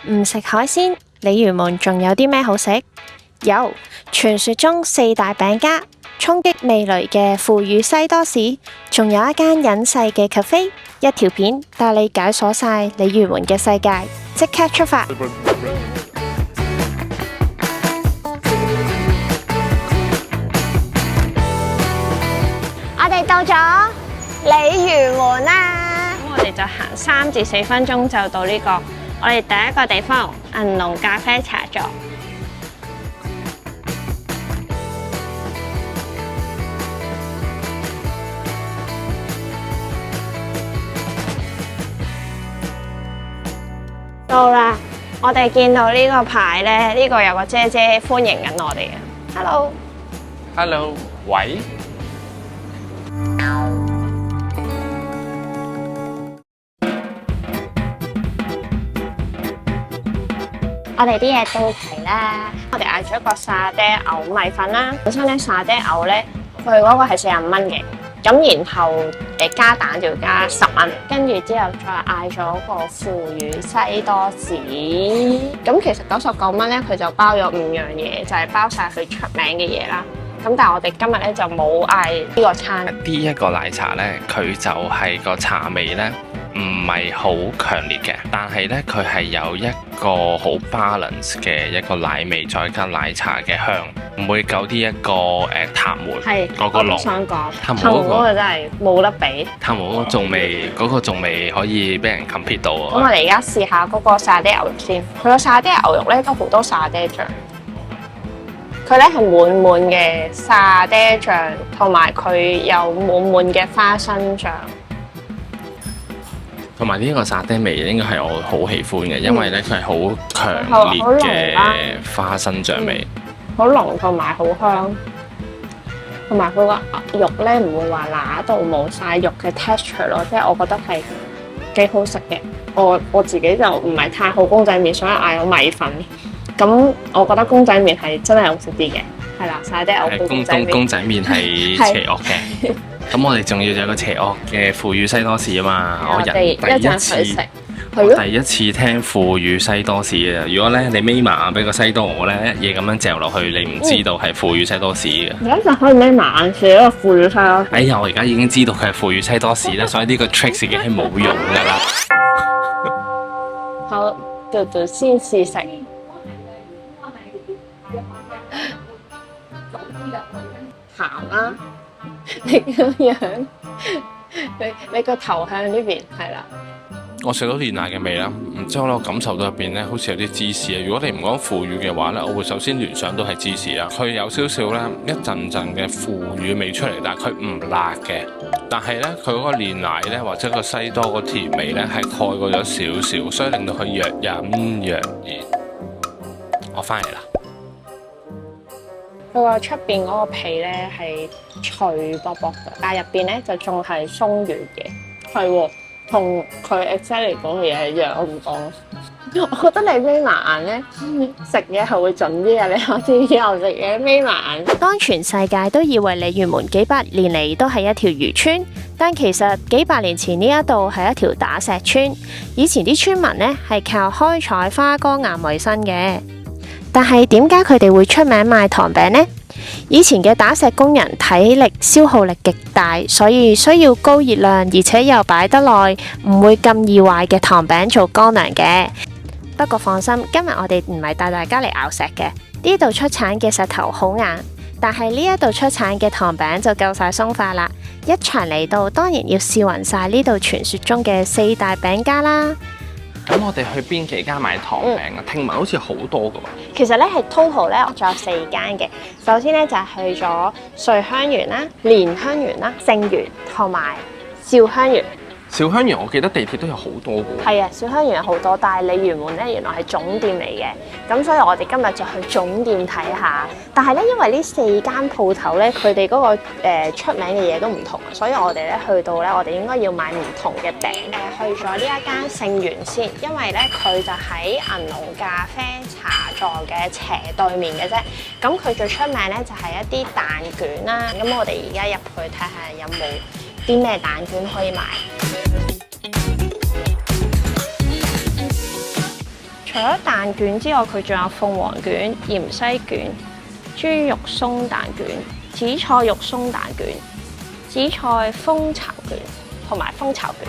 唔食海鮮，鯉魚門仲有啲咩好食？有傳說中4大餅家，衝擊味蕾嘅腐乳西多士，仲有一間隱世嘅 cafe， 一條片帶你解鎖晒鯉魚門嘅世界，即刻出發！我哋到咗鯉魚門啦，咁我哋就行3至4分鐘就到呢個我哋第一個地方銀龍咖啡茶座。到啦，我哋見到呢個牌咧，呢個有個姐姐歡迎緊我哋嘅。Hello， 喂。我哋啲嘢到齊啦，我哋嗌咗一個沙爹牛米粉啦。本身咧沙爹牛咧，佢嗰個係45蚊嘅，咁然後加蛋就要加10蚊，跟住之後再嗌咗個腐乳西多士。咁其實99蚊咧，佢就包咗5樣嘢，就係包晒佢出名嘅嘢啦。咁但係我哋今日咧就冇嗌呢個餐。呢一個奶茶咧，佢就係個茶味咧，唔係好強烈嘅，但係咧佢係有一個好 balance 嘅一個奶味，再加奶茶嘅香，唔會夠啲一個塔門嗰個濃。我想講塔門嗰個真係冇得比。塔門嗰個仲未可以俾人 compete 到啊！咁我哋而家試下嗰個沙爹牛肉先，佢個沙爹牛肉咧都好多沙爹醬。佢咧係滿滿嘅沙爹醬，同埋佢有滿滿嘅花生醬，同埋呢個沙爹味應該係我好喜歡嘅，因為咧佢係好強烈嘅花生醬味，好濃同埋好香，同埋佢個肉咧唔會話乸到冇晒肉嘅 texture 咯，即係我覺得係幾好食嘅。我自己就唔係太好公仔麵，所以嗌咗米粉。咁我覺得公仔麵係真係好食啲嘅，係啦，沙爹牛公仔麵。公仔麵係邪惡嘅，咁我哋仲要有個邪惡嘅腐乳西多士啊嘛！我第一次聽腐乳西多士啊！如果咧你眯埋眼俾個西多我咧，一嘢咁樣嚼落去，你唔知道係腐乳西多士嘅。而家就可以眯埋眼食一個腐乳西多士。哎呀，我而家已經知道佢係腐乳西多士啦，所以呢個 tricks 已經係冇用噶啦。好，就先試食。鹹啦，你咁樣，你個頭向呢邊係啦。我食到煉奶嘅味啦，唔知我感受到入邊咧，好似有啲芝士啊。如果你唔講腐乳嘅話咧，我會首先聯想到係芝士啦。佢有少少咧一陣陣嘅腐乳味出嚟，但係佢唔辣嘅。但係咧佢嗰個煉奶咧或者個西多個甜味咧係蓋過咗少少，所以令到佢若隱若現。我翻嚟啦。佢話出邊嗰個皮咧係脆卜卜嘅，但係入邊咧就仲係鬆軟嘅，係喎，同佢 exactly 講嘅嘢一樣。我唔講，我覺得你眯埋眼咧食嘢係會準啲嘅。你下次以後食嘢眯埋眼。當全世界都以為鯉魚門幾百年嚟都係一條漁村，但其實幾百年前呢一度係一條打石村。以前啲村民咧係靠開採花崗岩為生嘅。但係點解佢哋會出名賣糖餅呢？以前嘅打石工人體力消耗力極大，所以需要高熱量，而且又擺得耐，唔會咁易壞嘅糖餅做乾糧嘅。不過放心，今日我哋唔係帶大家嚟咬石嘅。呢度出產嘅石頭好硬，但係呢一度出產嘅糖餅就夠晒鬆化啦。一場嚟到，當然要試勻晒呢度傳說中嘅4大餅家啦。咁我哋去邊幾間買糖餅啊？聽聞好似好多噶喎。其實咧係 total 咧，我仲有4間嘅。首先咧就係去咗瑞香園啦、蓮香園啦、盛園同埋兆香園。兆香園我記得地鐵都有好多噶喎。係啊，兆香園有好多，但係鯉魚門咧原來係總店嚟嘅。咁所以我哋今日就去總店睇下。但係咧，因為呢4間鋪頭咧，佢哋嗰個出名嘅嘢都唔同啊，所以我哋咧去到咧，我哋應該要買唔同嘅餅。去咗呢一間盛園先，因為咧佢就喺銀龍咖啡茶座嘅斜對面嘅啫。咁佢最出名咧就係一啲蛋卷啦。咁我哋而家入去睇下有冇啲咩蛋卷可以買。除咗蛋卷之外，佢仲有鳳凰卷、芫茜卷、豬肉鬆蛋卷、紫菜肉鬆蛋卷、紫菜蜂巢卷同埋蜂巢卷。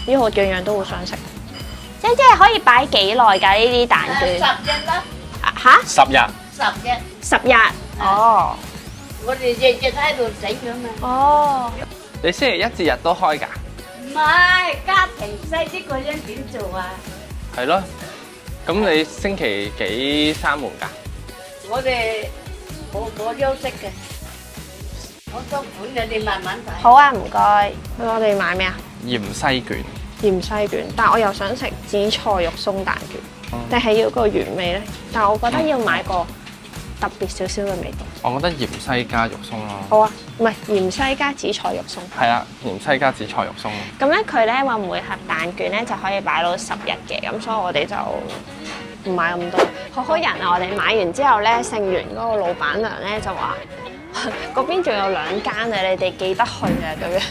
呢我樣樣都好想食。姐姐可以擺幾耐㗎呢啲蛋卷？10日啦。嚇？10日。10日。哦。我哋日日喺度整㗎嘛。哦。你星期一至日都開㗎？唔係，家庭細啲個人點做啊？係咯。咁你星期幾閂門㗎？我哋冇休息嘅，好多款嘅，你慢慢睇。好啊，唔該。我哋買咩啊？芫茜卷。芫茜卷，但我又想食紫菜肉鬆蛋卷，定係要個原味咧？但係我覺得要買個特別少少嘅味道。我覺得芫茜加肉鬆咯。好啊，唔係芫茜加紫菜肉鬆。係啊，芫茜加紫菜肉鬆。咁咧，佢咧話每盒蛋卷咧就可以擺到10日嘅，咁所以我哋就唔買咁多。好人啊！我哋買完之後咧，盛完嗰個老闆娘咧就話：嗰邊仲有2間啊，你哋記得去啊咁樣。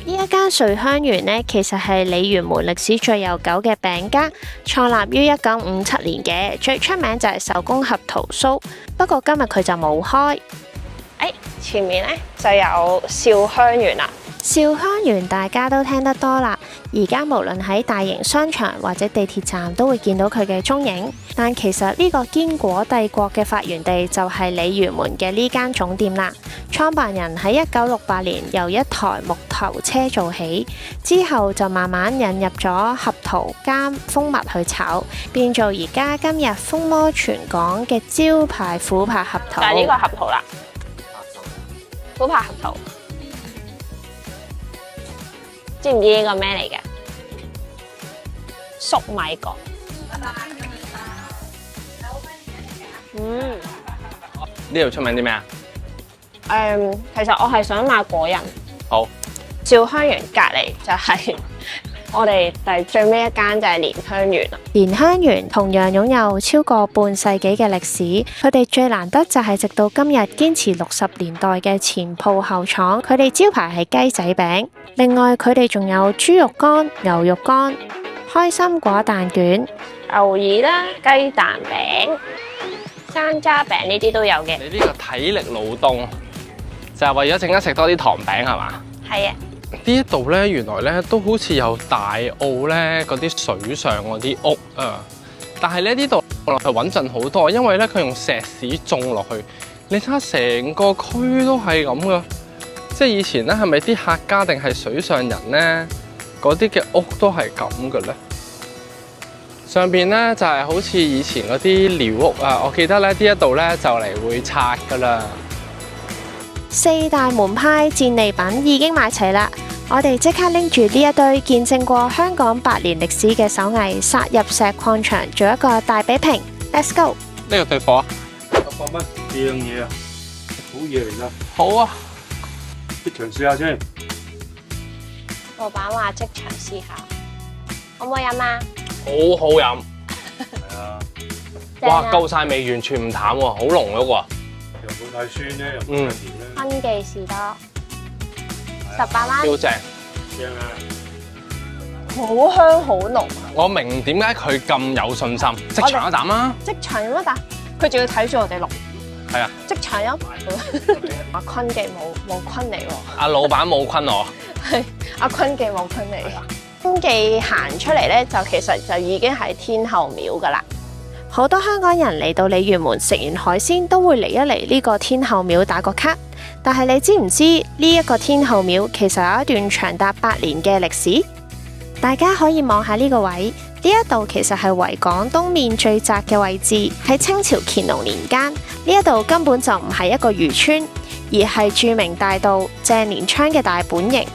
呢一間瑞香園呢，其實係鯉魚門歷史最悠久嘅餅家，創立於1957年嘅，最出名就係手工合桃酥。不過今日佢就冇開。前面呢就有兆香園啦。兆香園大家都聽得多啦，而家無論喺大型商場或者地鐵站都會見到佢嘅蹤影。但其實呢個堅果帝國嘅發源地就係鯉魚門嘅呢間總店啦。創辦人喺1968年由一台木頭車做起，之後就慢慢引入咗合桃加蜂蜜去炒，變做而家今日風靡全港嘅招牌琥珀合桃。就係呢個合桃啦，琥珀合桃。知唔知呢個咩嚟嘅？粟米角。呢度出名啲咩啊？其實我係想買果仁。好。兆香園隔離就係我哋最尾一間就係蓮香園啦。蓮香園同樣擁有超過半世紀嘅歷史，佢哋最難得就係直到今日堅持60年代嘅前鋪後廠，佢哋招牌係雞仔餅。另外佢哋仲有豬肉乾、牛肉乾、開心果蛋卷、牛耳啦、雞蛋餅、山楂餅呢啲都有嘅。你呢個體力勞動就係為咗陣間食多啲糖餅係嘛？係啊。呢一度咧，原來咧都好似有大澳咧嗰啲水上嗰啲屋啊，但係咧呢度落去穩陣好多，因為咧佢用石屎種落去，你睇下成個區都係咁噶，即係以前咧係咪啲客家定係水上人咧嗰啲嘅屋都係咁嘅咧？上邊咧就係好似以前嗰啲寮屋啊，我記得咧呢一度咧就嚟會拆噶啦。4大門派戰利品已經買齊啦，我哋即刻拎住呢一堆見證過香港100年歷史嘅手藝，殺入石礦場做一個大比拼。Let's go！ 呢個對貨啊100蚊靚嘢啊，好嘢嚟㗎。好啊，即場試下先。老闆話即場試下，可唔可以飲啊？好好飲。係啊，哇，夠晒味，完全唔淡喎，好濃嗰個。又唔會太酸咧，又唔會太甜咧。芬記士多，18蚊。超正。正啊！好香好濃。我明點解佢咁有信心，即場一啖啊！即場飲一啖，佢仲要睇住我哋錄。係啊，即場飲。阿坤記冇坤你喎。阿老闆冇昆我。係阿坤記冇坤你。坤記行出嚟咧，就其實就已經係天后廟噶啦。好多香港人嚟到鯉魚門食完海鮮，都會嚟一嚟呢個天后廟打個卡。但係你知唔知呢一個天后廟其實有一段長達8年嘅歷史？大家可以望下呢個位，呢一度其實係維港東面最窄嘅位置。喺清朝乾隆年間，呢一度根本就唔係一個漁村，而係著名大盜鄭連昌嘅大本營。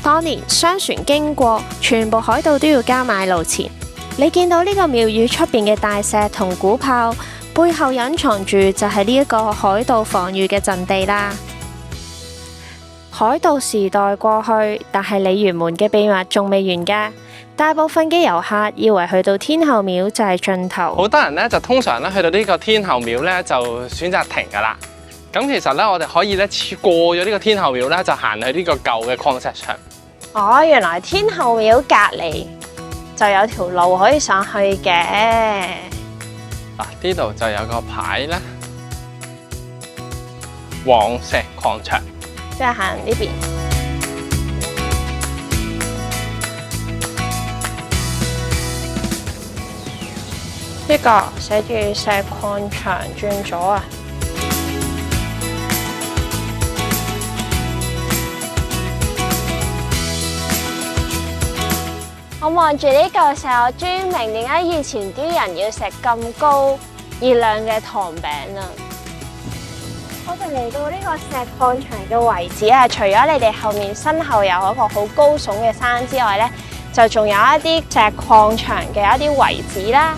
當年商船經過，全部海盜都要交買路錢。你見到呢個廟宇出邊嘅大石同鼓炮，背後隱藏住就係呢一個海盜防禦嘅陣地啦。海盜時代過去，但係鯉魚門嘅秘密仲未完㗎。大部分嘅遊客以為去到天后廟就係盡頭，好多人咧就通常咧去到呢個天后廟咧就選擇停㗎啦。咁其實咧我哋可以咧過咗呢個天后廟咧就行去呢個舊嘅礦石場。哦，原來天后廟隔離就有條路可以上去嘅。嗱，呢度就有個牌啦，黃石礦場。即係行呢邊。呢個寫住石礦場轉左啊！我望住呢嚿石，我終於明點解以前啲人要食咁高熱量嘅糖餅啦！我哋嚟到呢個石礦場嘅位置啊，除咗你哋後面身後有一個好高聳嘅山之外呢，就仲有一啲石礦場嘅一啲遺址啦。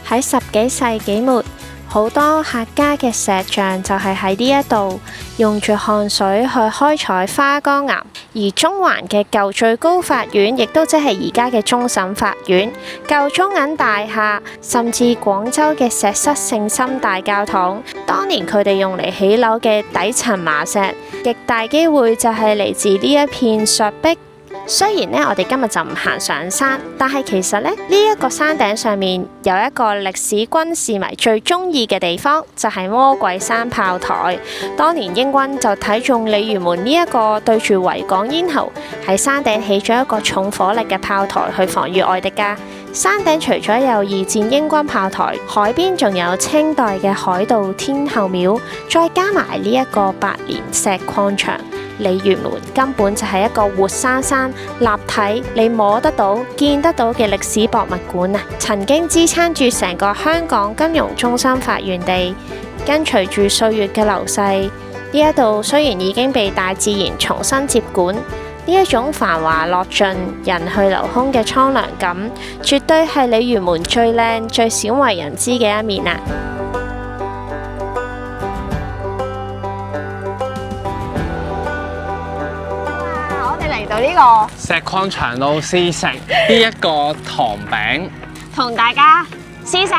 喺10幾世紀末，好多客家嘅石像就係喺呢一度用住汗水去開採花崗岩。而中環嘅舊最高法院，亦都即係而家嘅終審法院、舊中銀大廈，甚至廣州嘅石室聖心大教堂，當年佢哋用嚟起樓嘅底層麻石，極大機會就係嚟自呢一片石壁。雖然呢，我哋今日就唔行上山，但係其實呢，呢一個山頂上面有一個歷史軍事迷最中意嘅地方，就係魔鬼山炮台。當年英軍就睇中鯉魚門呢一個對住維港咽喉，喺山頂起咗一個重火力嘅炮台去防禦外敵㗎。山頂除咗有2戰英軍炮台，海邊仲有清代嘅海盜天后廟，再加埋呢一個百年石礦場。鯉魚門根本就係一個活生生、立體、你摸得到、見得到嘅歷史博物館啊！曾經支撐住成個香港金融中心發源地。跟隨住歲月嘅流逝，呢一度雖然已經被大自然重新接管，呢一種繁華落盡、人去樓空嘅蒼涼感，絕對係鯉魚門最靚、最鮮為人知嘅一面啊！嚟到呢個石礦場路試食呢一個糖餅，同大家試食。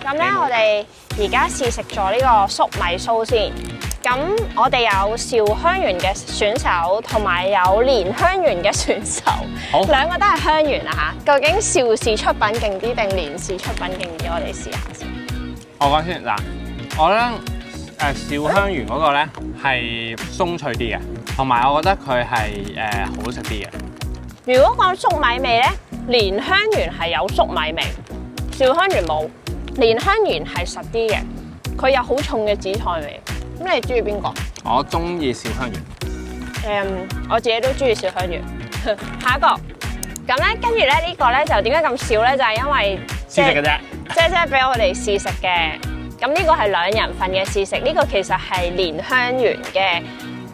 咁咧，我哋而家試食咗呢個粟米酥先。咁我哋有兆香園嘅選手，同埋有連香園嘅選手，兩個都係香園啊嚇。究竟邵氏出品勁啲定連氏出品勁啲？我哋試下先。我講先嗱，我覺得兆香園嗰個咧係鬆脆啲嘅，同埋我覺得佢係好食啲嘅。如果講粟米味咧，連香園係有粟米味，兆香園冇。連香園係實啲嘅，佢有好重嘅紫菜味。咁你中意邊個？我中意兆香園。我自己都中意兆香園。下一個，咁咧跟住咧呢個咧就點解咁少咧？就係因為試食嘅啫，即係俾我哋試食嘅。咁呢個係2人份嘅試食，呢個其實係連香園嘅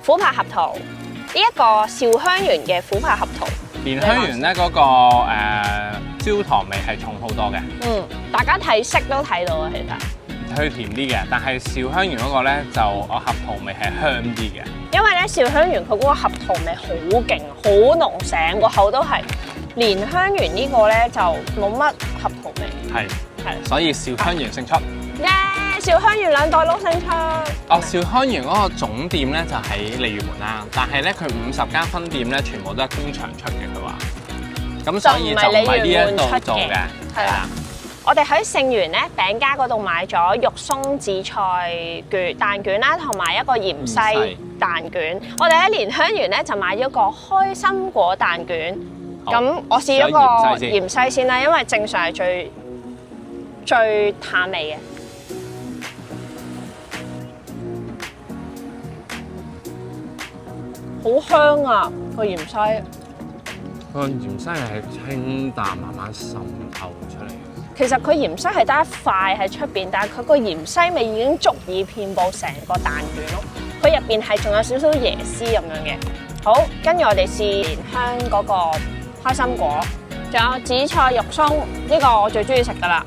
琥珀合桃，呢一個兆香園嘅琥珀合桃。連香園咧嗰個焦糖味係重好多嘅。大家睇色都睇到啊，其實。佢甜啲嘅，但係兆香園嗰個咧就我合桃味係香啲嘅。因為咧兆香園佢嗰個合桃味好勁，好濃，成個口都係。連香園呢個咧就冇乜合桃味。係，所以兆香園勝出。兆香園2代都勝出。兆香園嗰個總店咧就喺鯉魚門啦，但係咧佢50間分店咧全部都係工場出嘅，佢話。咁所以就唔係呢一度做嘅。係啦。我哋喺盛源咧餅家嗰度買咗肉鬆紫菜蛋卷啦，同埋一個芫茜蛋卷。我哋喺連香園咧就買咗個開心果蛋卷。咁我試咗個芫茜先啦，因為正常係最淡味嘅。好香啊個芫茜！個芫茜係清淡慢慢滲透出嚟嘅。其實佢芫茜係得一塊喺出邊，但係佢個芫茜味已經足以遍佈成個蛋卷咯。佢入邊係仲有少少椰絲咁樣嘅。好，跟住我哋試蓮香嗰個開心果，仲有紫菜肉鬆，呢個我最中意食噶啦。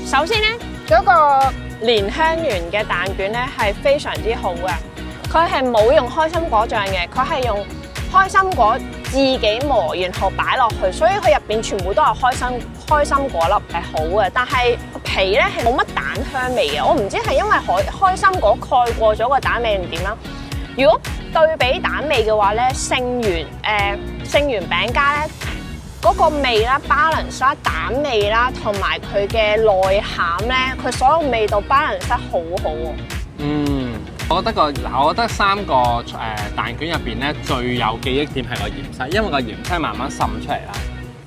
首先咧，嗰個連香園嘅蛋卷咧係非常之好嘅。佢係冇用開心果醬嘅，佢係用開心果自己磨，然後擺落去，所以佢入邊全部都係開心果粒，係好嘅。但係個皮咧係冇乜蛋香味嘅，我唔知係因為開心果蓋過咗個蛋味定點啦。如果對比蛋味嘅話咧，聖元餅家咧嗰個味啦、balance 啦、蛋味啦，同埋佢嘅內餡咧，佢所有味道 balance 得好好喎。我覺得3個蛋卷入邊咧最有記憶點係個芫茜，因為個芫茜慢慢滲出嚟啦。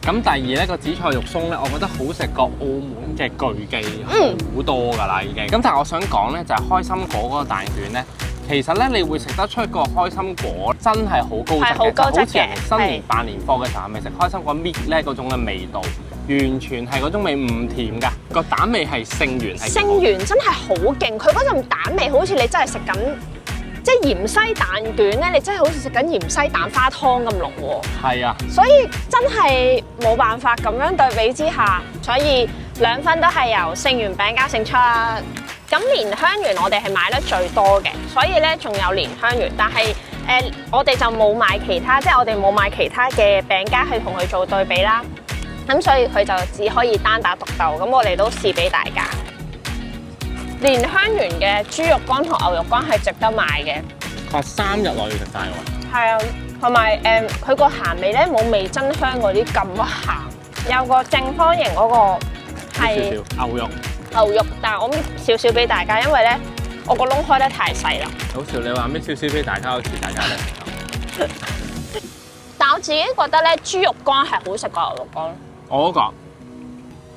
咁第二咧個紫菜肉鬆咧，我覺得好食過澳門嘅巨記好多㗎啦已經。咁但係我想講咧就係開心果嗰個蛋卷咧，其實咧你會食得出個開心果真係好高質嘅，好高質嘅，好似人哋新年辦年貨嘅時候係咪食開心果搣咧嗰種嘅味道，完全係嗰種味唔甜㗎，個蛋味係聖元係。聖元真係好勁，佢嗰陣蛋味好似你真係食緊。即係芫茜蛋卷咧，你真係好似食緊芫茜蛋花湯咁濃喎。係啊，所以真係冇辦法咁樣對比之下，所以2分都係由聖元餅家勝出。咁蓮香園我哋係買得最多嘅，所以咧仲有蓮香園，但係我哋就冇買其他，即係我哋冇買其他嘅餅家去同佢做對比啦。咁所以佢就只可以單打獨鬥。咁我哋都試俾大家。蓮香園嘅豬肉乾同牛肉乾係值得買嘅。佢話3日內要食晒喎。係啊，同埋佢個鹹味咧冇味噌香嗰啲咁鹹，有個正方形嗰個係牛肉，但係我搣少少俾大家，因為咧我個窿開得太細啦。好笑，你話搣少少俾大家，好似大家咧。但我自己覺得咧，豬肉乾係好食過牛肉乾。我嗰個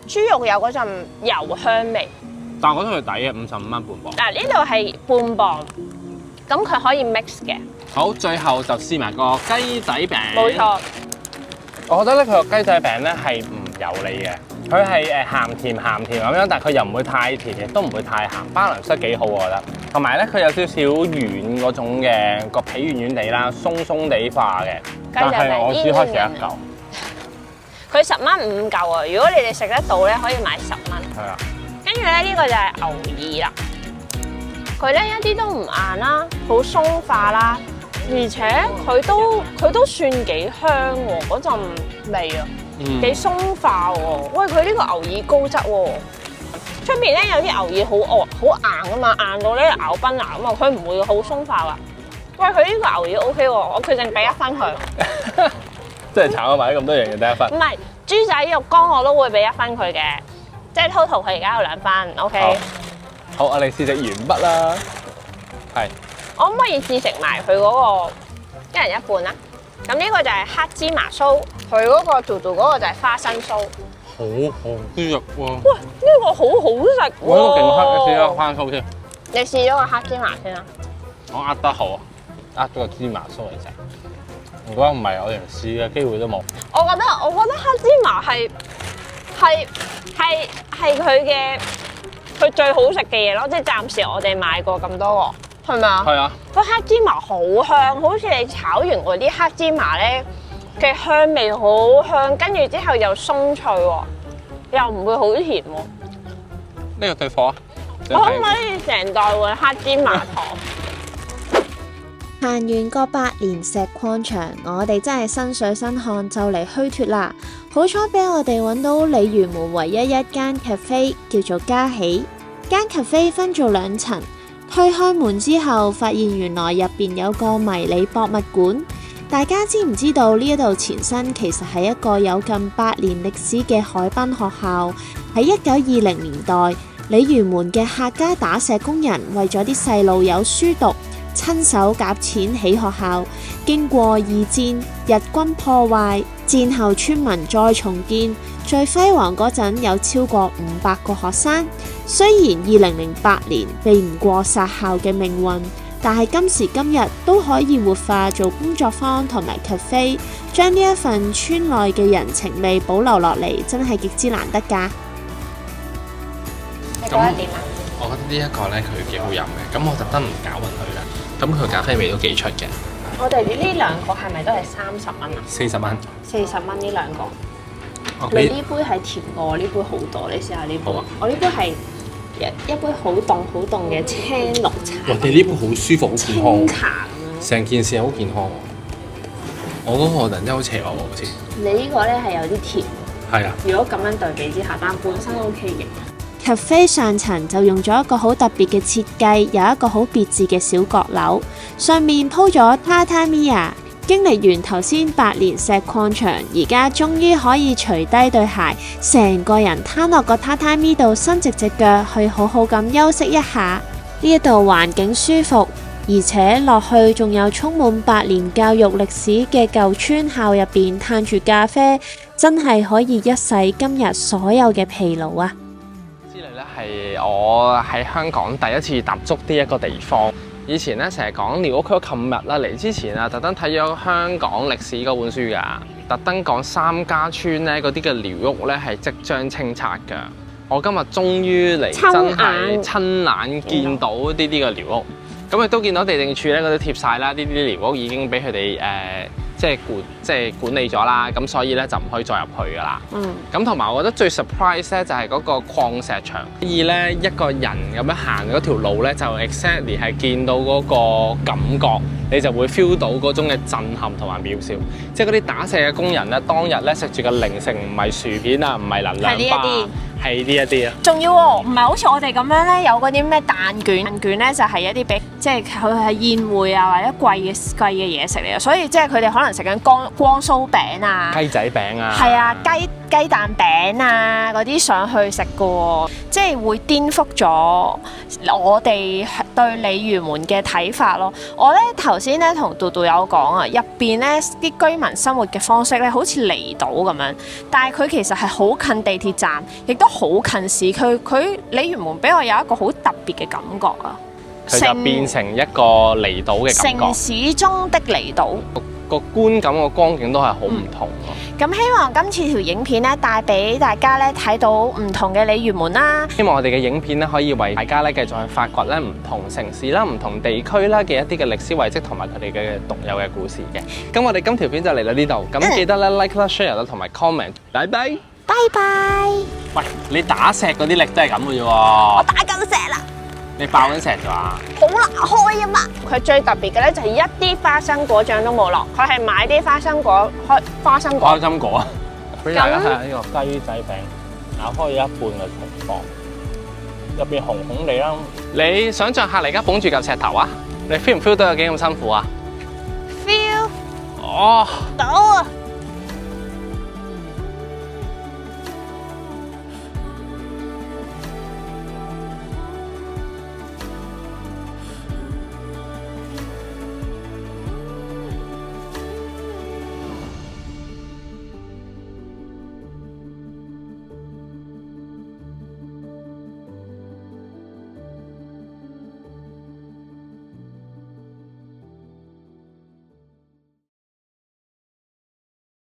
豬肉有嗰陣油香味。但係我覺得佢抵嘅，55蚊半磅。嗱呢度係半磅，咁佢可以 mix 嘅。好，最後就試埋個雞仔餅。冇錯。我覺得咧佢個雞仔餅咧係唔油膩嘅，佢係鹹甜咁樣，但係佢又唔會太甜，亦都唔會太鹹，balance得幾好我覺得。同埋咧佢有少少軟嗰種嘅，個皮軟軟地啦，鬆鬆地化嘅。但係我只可以食一嚿。佢10蚊5嚿啊！如果你哋食得到咧，可以買10蚊。係啊。跟住咧，呢個就係牛耳啦。佢咧一啲都唔硬啦，好鬆化啦，而且佢都算幾香喎，嗰陣味啊，幾鬆化喎。喂，佢呢個牛耳高質喎。出邊咧有啲牛耳好硬啊嘛，硬到咧咬崩牙啊嘛，佢唔會好鬆化噶。喂，佢呢個牛耳 OK 喎，我決定俾1分佢。真係慘啊！買咗咁多樣嘢得1分。唔係豬仔肉乾我都會俾1分佢嘅。即係 total 佢而家有2分 ，OK。好，我哋試食完畢啦。係。我可唔可以試食埋佢嗰個1人1半啊？咁呢個就係黑芝麻酥，佢嗰個嘟嘟嗰個就係花生酥。好豬肉喎！哇，呢個好好食喎！我呢個勁黑，你試下花生酥先。你試咗個黑芝麻先啦。我壓得好，壓咗個芝麻酥嚟食。如果唔係，我連試嘅機會都冇。我覺得黑芝麻係佢最好食嘅嘢咯，即係暫時我哋買過咁多個，係咪啊？係啊。個黑芝麻好香，好似你炒完嗰啲黑芝麻咧嘅香味好香，跟住之後又鬆脆喎，又唔會好甜喎。呢個對火啊！我可唔可以成袋換黑芝麻糖？行完個百年石礦場，我哋真係身水身汗就嚟虛脫啦。好彩俾我哋揾到鯉魚門唯一一間 cafe 叫做嘉喜。間 cafe 分做2層，推開門之後，發現原來入邊有個迷你博物館。大家知唔知道呢一度前身其實係一個有近100年歷史嘅海濱學校？喺1920年代，鯉魚門嘅客家打石工人為咗啲細路有書讀，親手夾錢起學校，經過2戰、日軍破壞，戰後村民再重建，最輝煌嗰陣有超過500個學生。雖然2008年避唔過殺校嘅命運，但係今時今日都可以活化做工作坊同埋 cafe， 將呢一份村內嘅人情味保留落嚟，真係極之難得㗎。你覺得點啊？我覺得呢一個咧佢幾好飲嘅，咁我特登唔攪勻佢啦。咁佢咖啡味都幾出嘅。我哋呢2個係咪都係30蚊啊？40蚊。40蚊呢2個。你呢杯係甜過我呢杯好多，你試下呢杯。好啊。我呢杯係一杯好凍嘅青綠茶。哇！你呢杯好舒服，好健康。清茶咁樣。成件事好健康喎。我嗰個突然間好邪惡喎，好似。你呢個咧係有啲甜。係啊。如果咁樣對比之下，但本身 OK 嘅。cafe 上層就用咗一個好特別嘅設計，有一個好別緻嘅小閣樓，上面鋪咗榻榻米啊！經歷完頭先8年石礦場，而家終於可以除低對鞋，成個人攤落個榻榻米度，伸直隻腳去好好咁休息一下。呢一度環境舒服，而且落去仲有充滿百年教育歷史嘅舊村校入邊嘆住咖啡，真係可以一洗今日所有嘅疲勞啊！之類咧係我喺香港第一次踏足呢一個地方。以前咧成日講寮屋區，琴日啦嚟之前啊，特登睇咗香港歷史嗰本書㗎，特登講三家村咧嗰啲嘅寮屋咧係即將清拆㗎。我今日終於嚟真係親眼見到呢啲嘅寮屋，咁亦都見到地政處咧嗰啲貼晒啦，呢啲寮屋已經俾佢哋即係管理咗啦，咁所以咧就唔可以再入去噶啦。咁同埋我覺得最 surprise 咧就係嗰個礦石場，可以咧一個人咁樣行嗰條路咧就 exactly 係見到嗰個感覺，你就會 feel 到嗰種嘅震撼同埋渺小。即係嗰啲打石嘅工人咧，當日咧食住嘅零食唔係薯片啊，唔係能量巴，係呢一啲啊。仲要喎，唔係好似我哋咁樣咧，有嗰啲咩蛋卷，蛋卷咧就係一啲比即係佢係宴會啊或者貴嘅嘢食嚟嘅，所以即係佢哋可能食緊光酥餅啊、雞仔餅啊，係啊雞蛋餅啊嗰啲上去食嘅喎，即係會顛覆咗我哋對鯉魚門嘅睇法咯。我咧頭先咧同杜杜有講啊，入邊咧啲居民生活嘅方式咧好似離島咁樣，但係佢其實係好近地鐵站，亦都好近市區。佢鯉魚門俾我有一個好特別嘅感覺啊！佢就變成一個離島嘅感覺，城市中的離島。個觀感個光景都係好唔同咯。咁希望今次條影片咧帶俾大家咧睇到唔同嘅鯉魚門啦。希望我哋嘅影片咧可以為大家咧繼續去發掘咧唔同城市啦、唔同地區啦嘅一啲嘅歷史遺跡同埋佢哋嘅獨有嘅故事嘅。咁我哋今條片就嚟到呢度，咁記得咧 like 啦、share 啦同埋 comment。拜拜。拜拜。喂，你打石嗰啲力都係咁嘅啫喎。我打緊石啦。你爆緊石咋嘛？好難開啊嘛！佢最特別嘅咧就係一啲花生果醬都冇落，佢係買啲花生果花生果。開心果啊！俾大家睇下呢個雞仔餅，咬開咗一半嘅情況，入邊紅紅地啦。你想象下，你而家捧住嚿石頭啊，你 feel 唔 feel 到有幾咁辛苦啊 ？feel 哦，到。